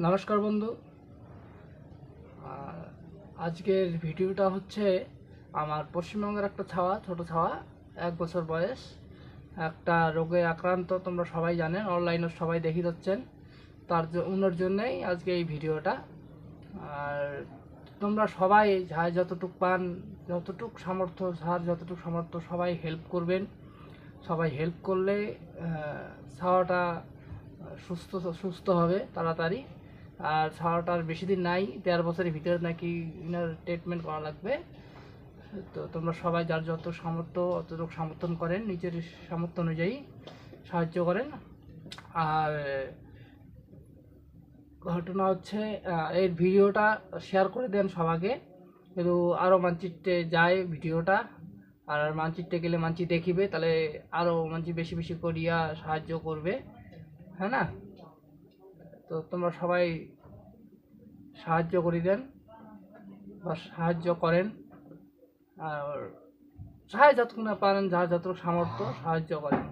নমস্কার বন্ধু। আজকের ভিডিওটা হচ্ছে আমার পশ্চিমবঙ্গের একটা ছোট ছাওয়া 1 বছর বয়স, একটা রোগে আক্রান্ত। তোমরা সবাই জানেন, অনলাইনে সবাই দেখি যাচ্ছেন। ওনার জন্যই আজকে এই ভিডিওটা। আর তোমরা সবাই যার যতটুক পান, যতটুক সামর্থ্য সবাই হেল্প করবেন। সবাই হেল্প করলে ছাওয়াটা সুস্থ সুস্থ হবে তাড়াতাড়ি। আর ছাওয়াটার বেশি দিন নাই, 13 বছরের ভিতরে নাকি ইনার ট্রিটমেন্ট করা লাগবে। তো তোমরা সবাই যার যত সামর্থ্য অতটুকু সমর্থন করেন, নিজের সামর্থ্য অনুযায়ী সাহায্য করেন। আর ঘটনা হচ্ছে, এই ভিডিওটা শেয়ার করে দেন সবাইকে, কিন্তু আরও মানচিত্রে যায় ভিডিওটা। আর মানচিত্রে গেলে মানচি দেখিবে, তাহলে আরও মানচি বেশি বেশি করিয়া সাহায্য করবে, হ্যাঁ না? তো তোমরা সবাই সাহায্য করে দেন বা সাহায্য করেন। আর সাহায্য যতক্ষণ না পারেন, যার যতটুকু সামর্থ্য সাহায্য করেন।